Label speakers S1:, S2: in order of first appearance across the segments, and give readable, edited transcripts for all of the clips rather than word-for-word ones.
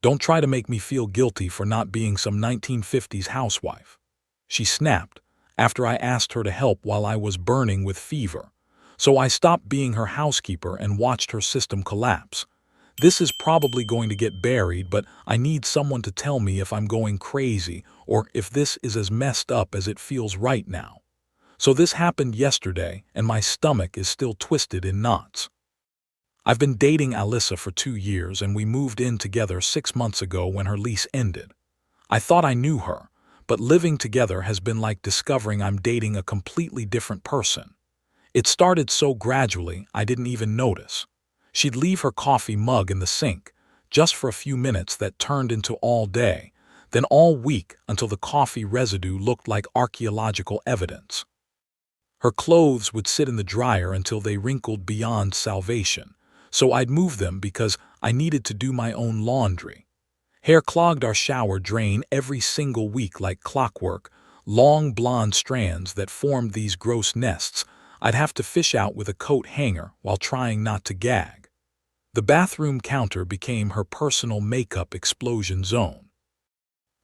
S1: Don't try to make me feel guilty for not being some 1950s housewife. She snapped after I asked her to help while I was burning with fever. So I stopped being her housekeeper and watched her system collapse. This is probably going to get buried, but I need someone to tell me if I'm going crazy or if this is as messed up as it feels right now. So this happened yesterday, and my stomach is still twisted in knots. I've been dating Alyssa for 2 years, and we moved in together 6 months ago when her lease ended. I thought I knew her, but living together has been like discovering I'm dating a completely different person. It started so gradually I didn't even notice. She'd leave her coffee mug in the sink, just for a few minutes that turned into all day, then all week until the coffee residue looked like archaeological evidence. Her clothes would sit in the dryer until they wrinkled beyond salvation, so I'd move them because I needed to do my own laundry. Hair clogged our shower drain every single week like clockwork, long blonde strands that formed these gross nests I'd have to fish out with a coat hanger while trying not to gag. The bathroom counter became her personal makeup explosion zone.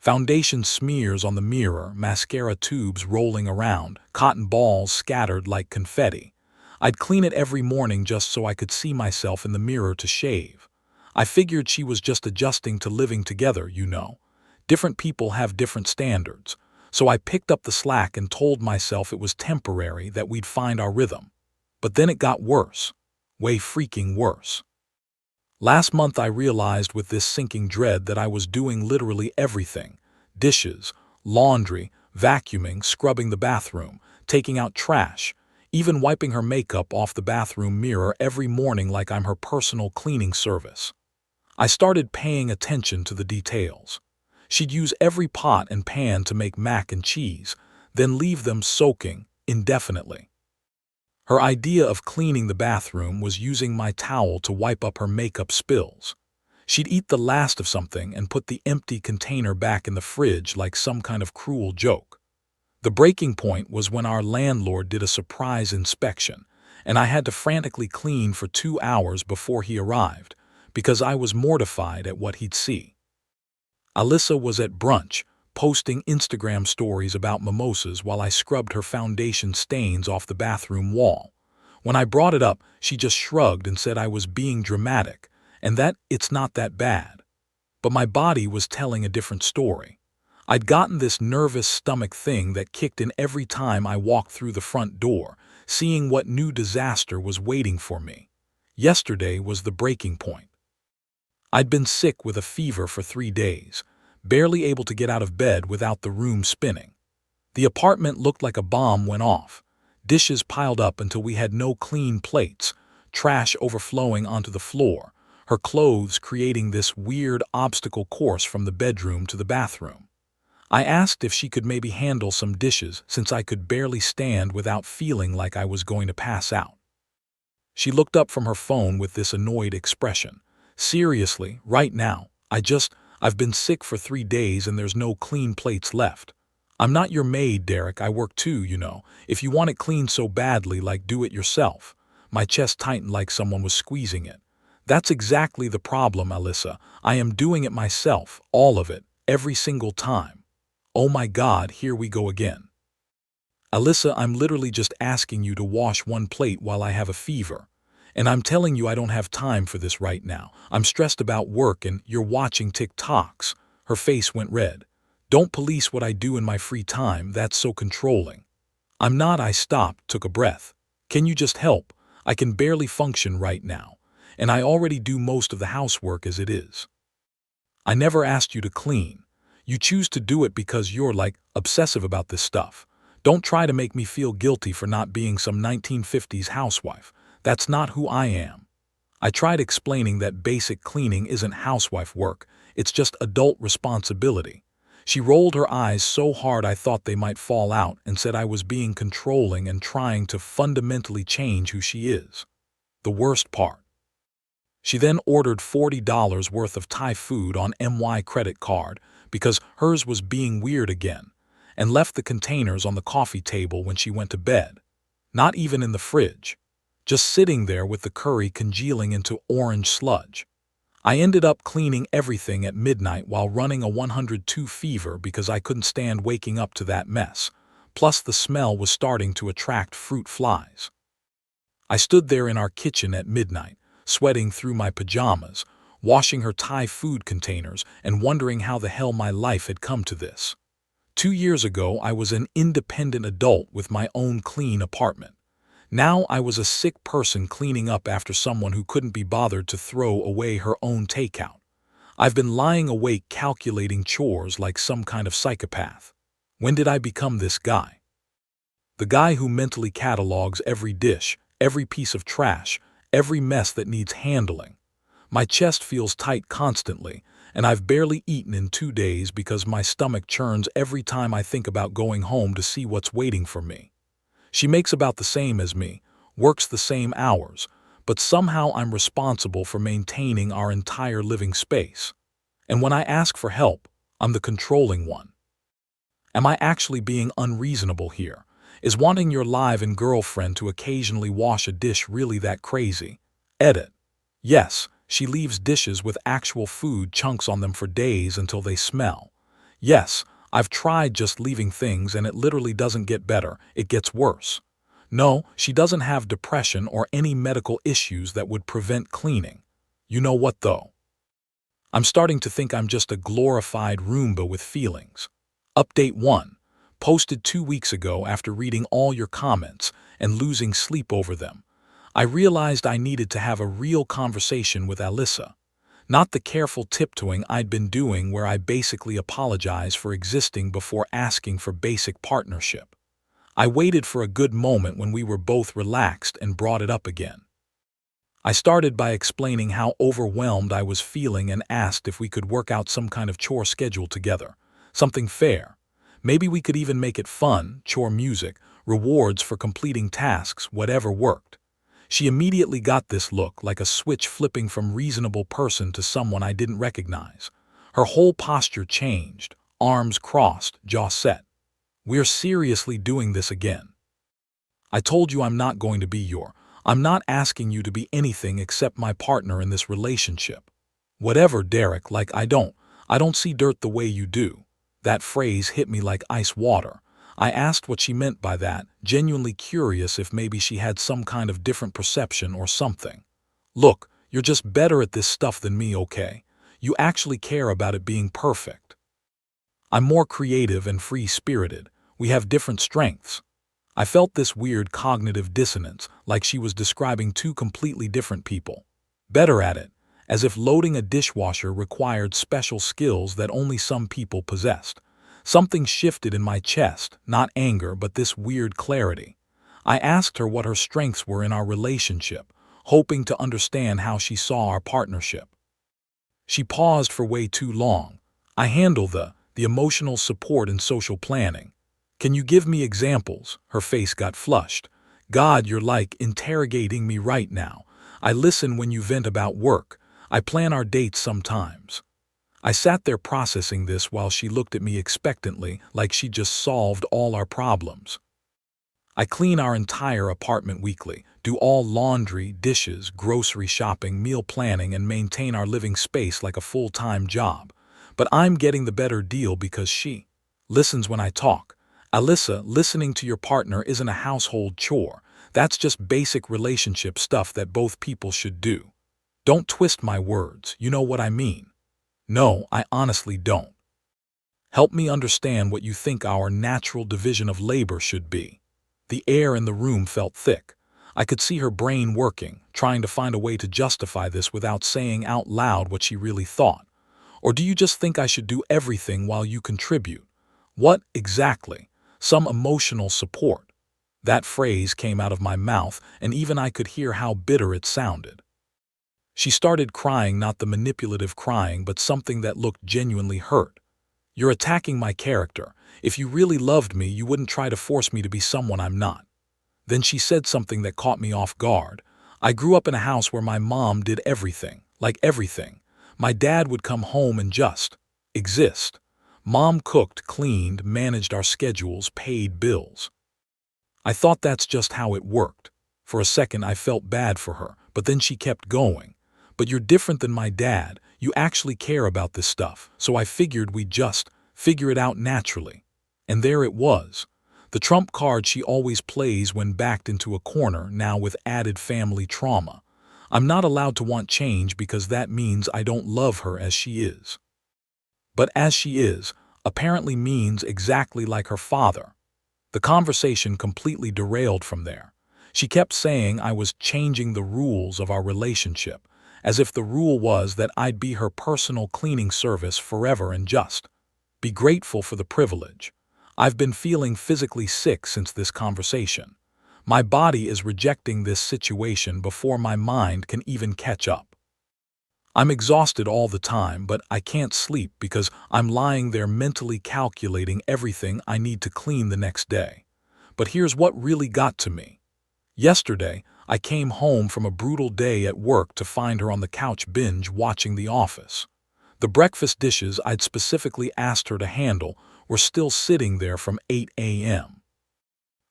S1: Foundation smears on the mirror, mascara tubes rolling around, cotton balls scattered like confetti. I'd clean it every morning just so I could see myself in the mirror to shave. I figured she was just adjusting to living together, you know. Different people have different standards. So I picked up the slack and told myself it was temporary, that we'd find our rhythm. But then it got worse. Way freaking worse. Last month I realized with this sinking dread that I was doing literally everything. Dishes, laundry, vacuuming, scrubbing the bathroom, taking out trash, even wiping her makeup off the bathroom mirror every morning like I'm her personal cleaning service. I started paying attention to the details. She'd use every pot and pan to make mac and cheese, then leave them soaking indefinitely. Her idea of cleaning the bathroom was using my towel to wipe up her makeup spills. She'd eat the last of something and put the empty container back in the fridge like some kind of cruel joke. The breaking point was when our landlord did a surprise inspection, and I had to frantically clean for 2 hours before he arrived, because I was mortified at what he'd see. Alyssa was at brunch, posting Instagram stories about mimosas while I scrubbed her foundation stains off the bathroom wall. When I brought it up, she just shrugged and said I was being dramatic, and that it's not that bad. But my body was telling a different story. I'd gotten this nervous stomach thing that kicked in every time I walked through the front door, seeing what new disaster was waiting for me. Yesterday was the breaking point. I'd been sick with a fever for 3 days, barely able to get out of bed without the room spinning. The apartment looked like a bomb went off. Dishes piled up until we had no clean plates, trash overflowing onto the floor, her clothes creating this weird obstacle course from the bedroom to the bathroom. I asked if she could maybe handle some dishes since I could barely stand without feeling like I was going to pass out. She looked up from her phone with this annoyed expression. Seriously, right now, I've been sick for 3 days and there's no clean plates left. I'm not your maid, Derek, I work too, you know. If you want it clean so badly, like, do it yourself. My chest tightened like someone was squeezing it. That's exactly the problem, Alyssa. I am doing it myself, all of it, every single time. Oh my God, here we go again. Alyssa, I'm literally just asking you to wash one plate while I have a fever. And I'm telling you I don't have time for this right now. I'm stressed about work and you're watching TikToks. Her face went red. Don't police what I do in my free time, that's so controlling. I'm not. I stopped, took a breath. Can you just help? I can barely function right now. And I already do most of the housework as it is. I never asked you to clean. You choose to do it because you're, like, obsessive about this stuff. Don't try to make me feel guilty for not being some 1950s housewife. That's not who I am. I tried explaining that basic cleaning isn't housewife work, it's just adult responsibility. She rolled her eyes so hard I thought they might fall out and said I was being controlling and trying to fundamentally change who she is. The worst part. She then ordered $40 worth of Thai food on MY credit card because hers was being weird again, and left the containers on the coffee table when she went to bed. Not even in the fridge. Just sitting there with the curry congealing into orange sludge. I ended up cleaning everything at midnight while running a 102 fever because I couldn't stand waking up to that mess. Plus, the smell was starting to attract fruit flies. I stood there in our kitchen at midnight, sweating through my pajamas, washing her Thai food containers and wondering how the hell my life had come to this. 2 years ago, I was an independent adult with my own clean apartment. Now I was a sick person cleaning up after someone who couldn't be bothered to throw away her own takeout. I've been lying awake calculating chores like some kind of psychopath. When did I become this guy? The guy who mentally catalogs every dish, every piece of trash, every mess that needs handling. My chest feels tight constantly, and I've barely eaten in 2 days because my stomach churns every time I think about going home to see what's waiting for me. She makes about the same as me, works the same hours, but somehow I'm responsible for maintaining our entire living space. And when I ask for help, I'm the controlling one. Am I actually being unreasonable here? Is wanting your live-in girlfriend to occasionally wash a dish really that crazy? Edit. Yes, she leaves dishes with actual food chunks on them for days until they smell. Yes, I've tried just leaving things and it literally doesn't get better, it gets worse. No, she doesn't have depression or any medical issues that would prevent cleaning. You know what though? I'm starting to think I'm just a glorified Roomba with feelings. Update 1. Posted 2 weeks ago after reading all your comments and losing sleep over them. I realized I needed to have a real conversation with Alyssa. Not the careful tiptoeing I'd been doing where I basically apologize for existing before asking for basic partnership. I waited for a good moment when we were both relaxed and brought it up again. I started by explaining how overwhelmed I was feeling and asked if we could work out some kind of chore schedule together. Something fair. Maybe we could even make it fun, chore music, rewards for completing tasks, whatever worked. She immediately got this look, like a switch flipping from reasonable person to someone I didn't recognize. Her whole posture changed, arms crossed, jaw set. We're seriously doing this again. I told you I'm not going to be I'm not asking you to be anything except my partner in this relationship. Whatever, Derek, like I don't see dirt the way you do. That phrase hit me like ice water. I asked what she meant by that, genuinely curious if maybe she had some kind of different perception or something. Look, you're just better at this stuff than me, okay? You actually care about it being perfect. I'm more creative and free-spirited. We have different strengths. I felt this weird cognitive dissonance, like she was describing two completely different people. Better at it, as if loading a dishwasher required special skills that only some people possessed. Something shifted in my chest, not anger, but this weird clarity. I asked her what her strengths were in our relationship, hoping to understand how she saw our partnership. She paused for way too long. I handle the emotional support and social planning. Can you give me examples? Her face got flushed. God, you're like interrogating me right now. I listen when you vent about work. I plan our dates sometimes. I sat there processing this while she looked at me expectantly, like she just solved all our problems. I clean our entire apartment weekly, do all laundry, dishes, grocery shopping, meal planning, and maintain our living space like a full-time job. But I'm getting the better deal because she listens when I talk. Alyssa, listening to your partner isn't a household chore. That's just basic relationship stuff that both people should do. Don't twist my words, you know what I mean. No, I honestly don't. Help me understand what you think our natural division of labor should be. The air in the room felt thick. I could see her brain working, trying to find a way to justify this without saying out loud what she really thought. Or do you just think I should do everything while you contribute? What exactly? Some emotional support. That phrase came out of my mouth, and even I could hear how bitter it sounded. She started crying, not the manipulative crying, but something that looked genuinely hurt. You're attacking my character. If you really loved me, you wouldn't try to force me to be someone I'm not. Then she said something that caught me off guard. I grew up in a house where my mom did everything, like everything. My dad would come home and just exist. Mom cooked, cleaned, managed our schedules, paid bills. I thought that's just how it worked. For a second I felt bad for her, but then she kept going. But you're different than my dad. You actually care about this stuff, so I figured we'd just figure it out naturally. And there it was. The trump card she always plays when backed into a corner, now with added family trauma. I'm not allowed to want change because that means I don't love her as she is. But as she is, apparently means exactly like her father. The conversation completely derailed from there. She kept saying I was changing the rules of our relationship, as if the rule was that I'd be her personal cleaning service forever and just be grateful for the privilege. I've been feeling physically sick since this conversation. My body is rejecting this situation before my mind can even catch up. I'm exhausted all the time, but I can't sleep because I'm lying there mentally calculating everything I need to clean the next day. But here's what really got to me. Yesterday, I came home from a brutal day at work to find her on the couch binge watching The Office. The breakfast dishes I'd specifically asked her to handle were still sitting there from 8 a.m.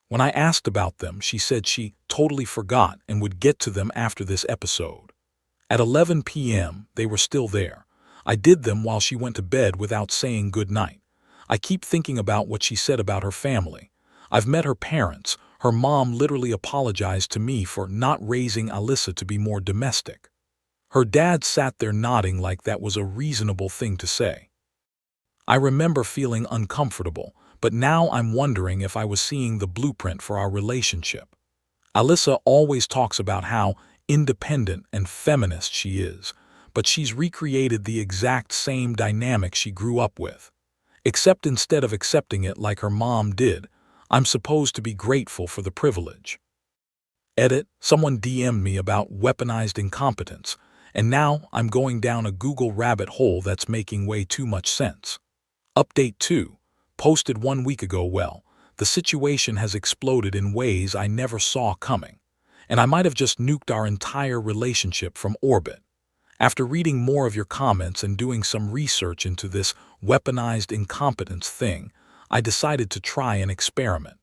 S1: When I asked about them, she said she totally forgot and would get to them after this episode. At 11 p.m., they were still there. I did them while she went to bed without saying goodnight. I keep thinking about what she said about her family. I've met her parents. Her mom literally apologized to me for not raising Alyssa to be more domestic. Her dad sat there nodding like that was a reasonable thing to say. I remember feeling uncomfortable, but now I'm wondering if I was seeing the blueprint for our relationship. Alyssa always talks about how independent and feminist she is, but she's recreated the exact same dynamic she grew up with. Except instead of accepting it like her mom did, I'm supposed to be grateful for the privilege. Edit, someone DM'd me about weaponized incompetence, and now I'm going down a Google rabbit hole that's making way too much sense. Update 2, posted 1 week ago. Well, the situation has exploded in ways I never saw coming, and I might have just nuked our entire relationship from orbit. After reading more of your comments and doing some research into this weaponized incompetence thing, I decided to try an experiment.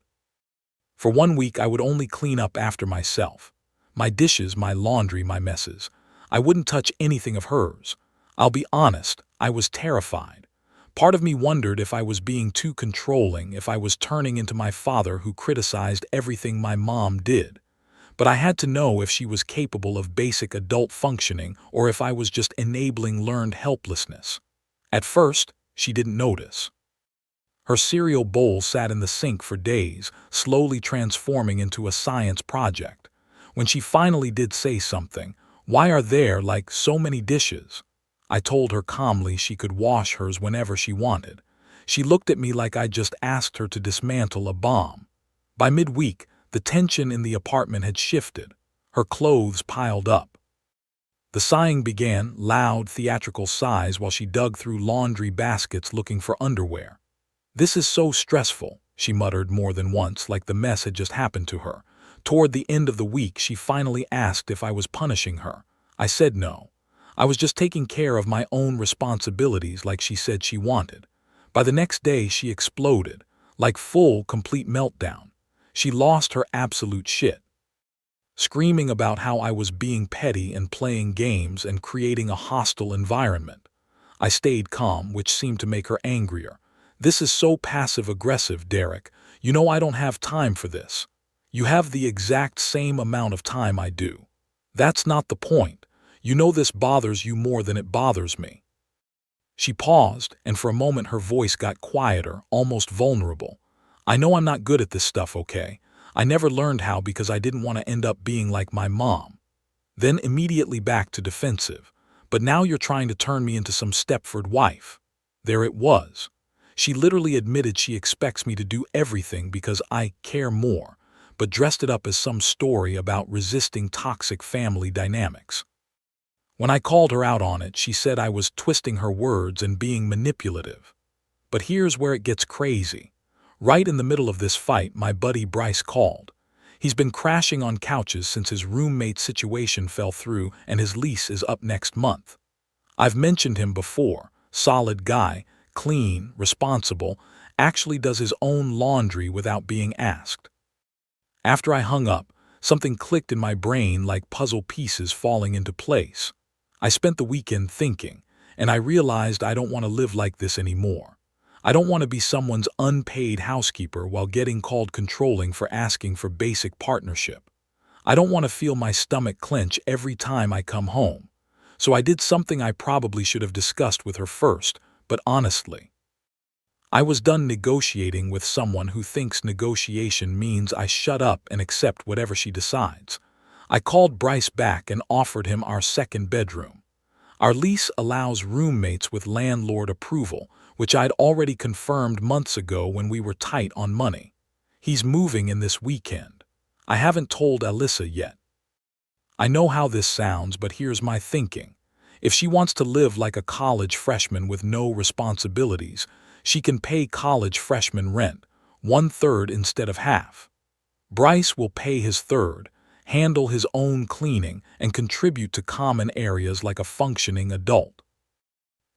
S1: For 1 week, I would only clean up after myself. My dishes, my laundry, my messes. I wouldn't touch anything of hers. I'll be honest, I was terrified. Part of me wondered if I was being too controlling, if I was turning into my father who criticized everything my mom did. But I had to know if she was capable of basic adult functioning or if I was just enabling learned helplessness. At first, she didn't notice. Her cereal bowl sat in the sink for days, slowly transforming into a science project. When she finally did say something, "Why are there like so many dishes?" I told her calmly she could wash hers whenever she wanted. She looked at me like I'd just asked her to dismantle a bomb. By midweek, the tension in the apartment had shifted. Her clothes piled up. The sighing began, loud, theatrical sighs while she dug through laundry baskets looking for underwear. "This is so stressful," she muttered more than once, like the mess had just happened to her. Toward the end of the week, she finally asked if I was punishing her. I said no. I was just taking care of my own responsibilities like she said she wanted. By the next day, she exploded, like full, complete meltdown. She lost her absolute shit, screaming about how I was being petty and playing games and creating a hostile environment. I stayed calm, which seemed to make her angrier. "This is so passive-aggressive, Derek. You know I don't have time for this. You have the exact same amount of time I do. That's not the point. You know this bothers you more than it bothers me." She paused, and for a moment her voice got quieter, almost vulnerable. "I know I'm not good at this stuff, okay? I never learned how because I didn't want to end up being like my mom." Then immediately back to defensive. "But now you're trying to turn me into some Stepford wife." There it was. She literally admitted she expects me to do everything because I care more, but dressed it up as some story about resisting toxic family dynamics. When I called her out on it, she said I was twisting her words and being manipulative. But here's where it gets crazy. Right in the middle of this fight, my buddy Bryce called. He's been crashing on couches since his roommate situation fell through and his lease is up next month. I've mentioned him before. Solid guy, clean, responsible, actually does his own laundry without being asked. After I hung up, something clicked in my brain like puzzle pieces falling into place. I spent the weekend thinking, and I realized I don't want to live like this anymore. I don't want to be someone's unpaid housekeeper while getting called controlling for asking for basic partnership. I don't want to feel my stomach clench every time I come home. So I did something I probably should have discussed with her first, but honestly, I was done negotiating with someone who thinks negotiation means I shut up and accept whatever she decides. I called Bryce back and offered him our second bedroom. Our lease allows roommates with landlord approval, which I'd already confirmed months ago when we were tight on money. He's moving in this weekend. I haven't told Alyssa yet. I know how this sounds, but here's my thinking. If she wants to live like a college freshman with no responsibilities, she can pay college freshman rent, 1/3 instead of half. Bryce will pay his third, handle his own cleaning, and contribute to common areas like a functioning adult.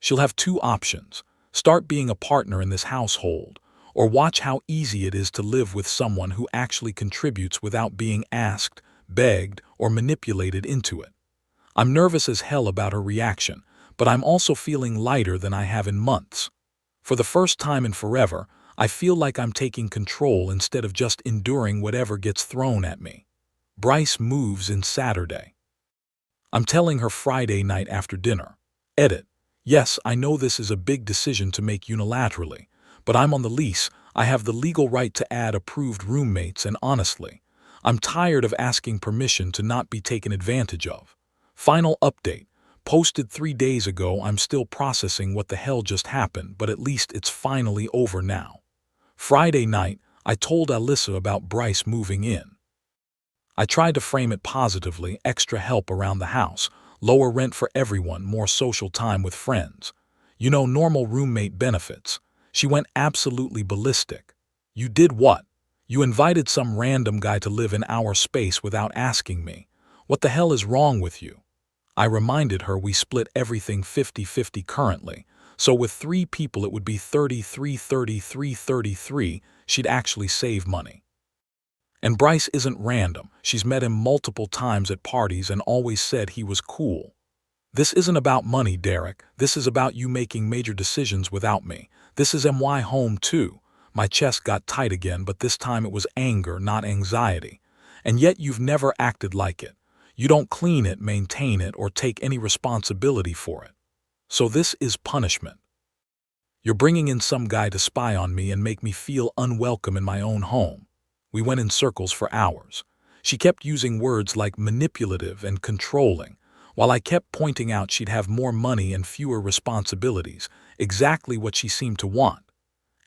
S1: She'll have two options: start being a partner in this household, or watch how easy it is to live with someone who actually contributes without being asked, begged, or manipulated into it. I'm nervous as hell about her reaction, but I'm also feeling lighter than I have in months. For the first time in forever, I feel like I'm taking control instead of just enduring whatever gets thrown at me. Bryce moves in Saturday. I'm telling her Friday night after dinner. Edit. Yes, I know this is a big decision to make unilaterally, but I'm on the lease. I have the legal right to add approved roommates, and honestly, I'm tired of asking permission to not be taken advantage of. Final update. Posted 3 days ago. I'm still processing what the hell just happened, but at least it's finally over now. Friday night, I told Alyssa about Bryce moving in. I tried to frame it positively: extra help around the house, lower rent for everyone, more social time with friends. You know, normal roommate benefits. She went absolutely ballistic. You did what? You invited some random guy to live in our space without asking me. What the hell is wrong with you? I reminded her we split everything 50-50 currently, so with 3 people it would be 33-33-33. She'd actually save money. And Bryce isn't random. She's met him multiple times at parties and always said he was cool. This isn't about money, Derek. This is about you making major decisions without me. This is my home too. My chest got tight again, but this time it was anger, not anxiety. And yet you've never acted like it. You don't clean it, maintain it, or take any responsibility for it. So this is punishment. You're bringing in some guy to spy on me and make me feel unwelcome in my own home. We went in circles for hours. She kept using words like manipulative and controlling, while I kept pointing out she'd have more money and fewer responsibilities, exactly what she seemed to want.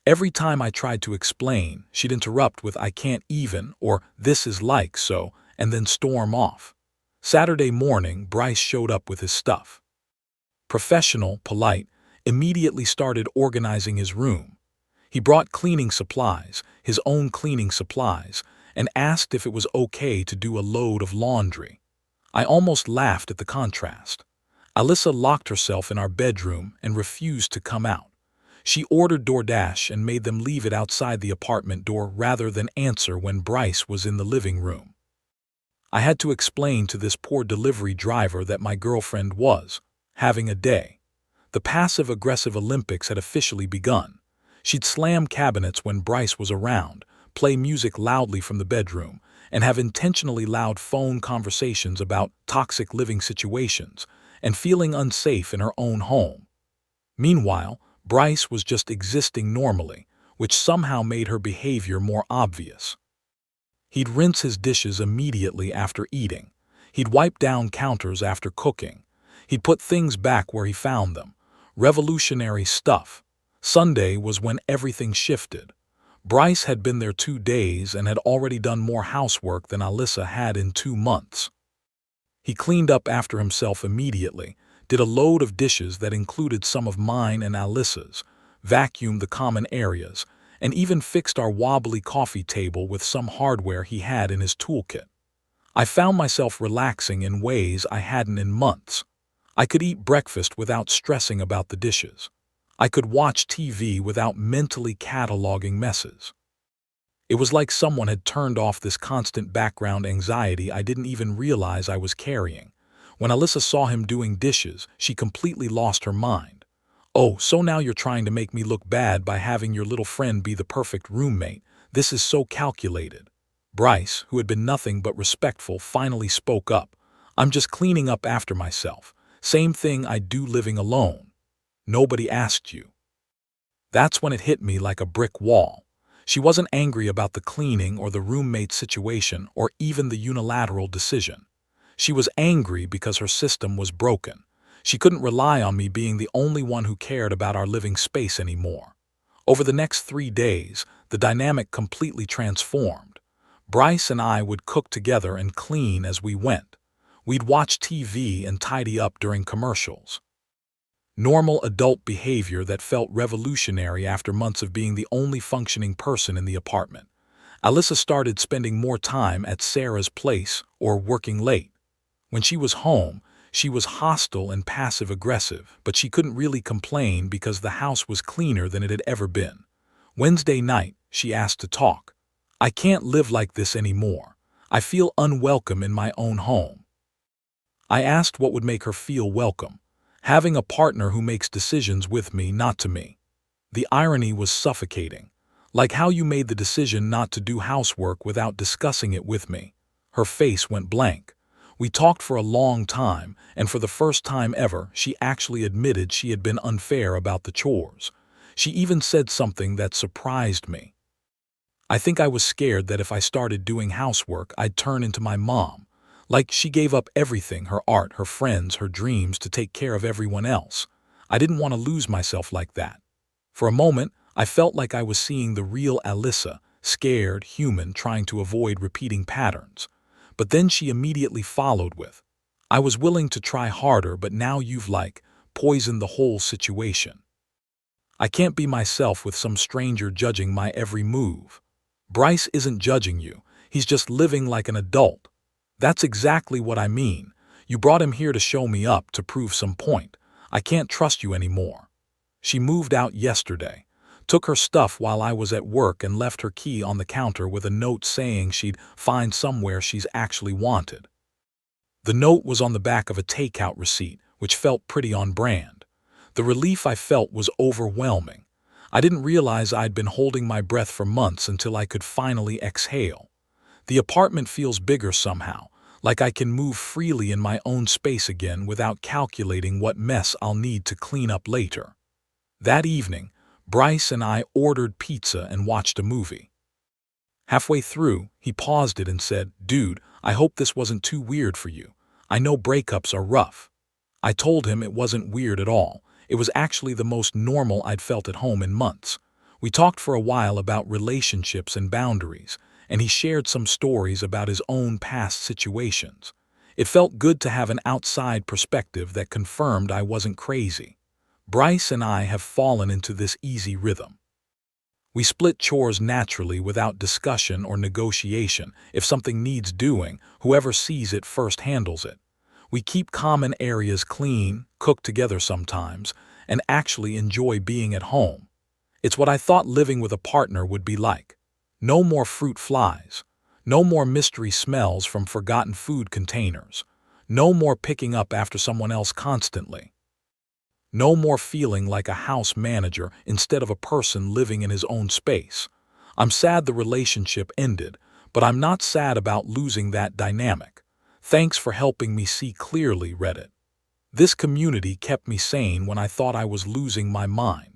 S1: Every time I tried to explain, she'd interrupt with "I can't even," or "this is like so," and then storm off. Saturday morning, Bryce showed up with his stuff. Professional, polite, immediately started organizing his room. He brought cleaning supplies, his own cleaning supplies, and asked if it was okay to do a load of laundry. I almost laughed at the contrast. Alyssa locked herself in our bedroom and refused to come out. She ordered DoorDash and made them leave it outside the apartment door rather than answer when Bryce was in the living room. I had to explain to this poor delivery driver that my girlfriend was having a day. The passive-aggressive Olympics had officially begun. She'd slam cabinets when Bryce was around, play music loudly from the bedroom, and have intentionally loud phone conversations about toxic living situations and feeling unsafe in her own home. Meanwhile, Bryce was just existing normally, which somehow made her behavior more obvious. He'd rinse his dishes immediately after eating. He'd wipe down counters after cooking. He'd put things back where he found them. Revolutionary stuff. Sunday was when everything shifted. Bryce had been there 2 days and had already done more housework than Alyssa had in 2 months. He cleaned up after himself immediately, did a load of dishes that included some of mine and Alyssa's, vacuumed the common areas, and even fixed our wobbly coffee table with some hardware he had in his toolkit. I found myself relaxing in ways I hadn't in months. I could eat breakfast without stressing about the dishes. I could watch TV without mentally cataloging messes. It was like someone had turned off this constant background anxiety I didn't even realize I was carrying. When Alyssa saw him doing dishes, she completely lost her mind. "Oh, so now you're trying to make me look bad by having your little friend be the perfect roommate. This is so calculated." Bryce, who had been nothing but respectful, finally spoke up. "I'm just cleaning up after myself. Same thing I do living alone. Nobody asked you." That's when it hit me like a brick wall. She wasn't angry about the cleaning or the roommate situation or even the unilateral decision. She was angry because her system was broken. She couldn't rely on me being the only one who cared about our living space anymore. Over the next 3 days, the dynamic completely transformed. Bryce and I would cook together and clean as we went. We'd watch TV and tidy up during commercials. Normal adult behavior that felt revolutionary after months of being the only functioning person in the apartment. Alyssa started spending more time at Sarah's place or working late. When she was home, she was hostile and passive-aggressive, but she couldn't really complain because the house was cleaner than it had ever been. Wednesday night, she asked to talk. "I can't live like this anymore. I feel unwelcome in my own home." I asked what would make her feel welcome. Having a partner who makes decisions with me, not to me. The irony was suffocating. "Like how you made the decision not to do housework without discussing it with me." Her face went blank. We talked for a long time, and for the first time ever, she actually admitted she had been unfair about the chores. She even said something that surprised me. "I think I was scared that if I started doing housework, I'd turn into my mom. Like she gave up everything, her art, her friends, her dreams, to take care of everyone else. I didn't want to lose myself like that." For a moment, I felt like I was seeing the real Alyssa, scared, human, trying to avoid repeating patterns. But then she immediately followed with, "I was willing to try harder, but now you've poisoned the whole situation. I can't be myself with some stranger judging my every move." "Bryce isn't judging you. He's just living like an adult." "That's exactly what I mean. You brought him here to show me up, to prove some point. I can't trust you anymore." She moved out yesterday, took her stuff while I was at work, and left her key on the counter with a note saying she'd find somewhere she's actually wanted. The note was on the back of a takeout receipt, which felt pretty on brand. The relief I felt was overwhelming. I didn't realize I'd been holding my breath for months until I could finally exhale. The apartment feels bigger somehow, like I can move freely in my own space again without calculating what mess I'll need to clean up later. That evening, Bryce and I ordered pizza and watched a movie. Halfway through, he paused it and said, "Dude, I hope this wasn't too weird for you. I know breakups are rough." I told him it wasn't weird at all. It was actually the most normal I'd felt at home in months. We talked for a while about relationships and boundaries, and he shared some stories about his own past situations. It felt good to have an outside perspective that confirmed I wasn't crazy. Bryce and I have fallen into this easy rhythm. We split chores naturally without discussion or negotiation. If something needs doing, whoever sees it first handles it. We keep common areas clean, cook together sometimes, and actually enjoy being at home. It's what I thought living with a partner would be like. No more fruit flies. No more mystery smells from forgotten food containers. No more picking up after someone else constantly. No more feeling like a house manager instead of a person living in his own space. I'm sad the relationship ended, but I'm not sad about losing that dynamic. Thanks for helping me see clearly, Reddit. This community kept me sane when I thought I was losing my mind.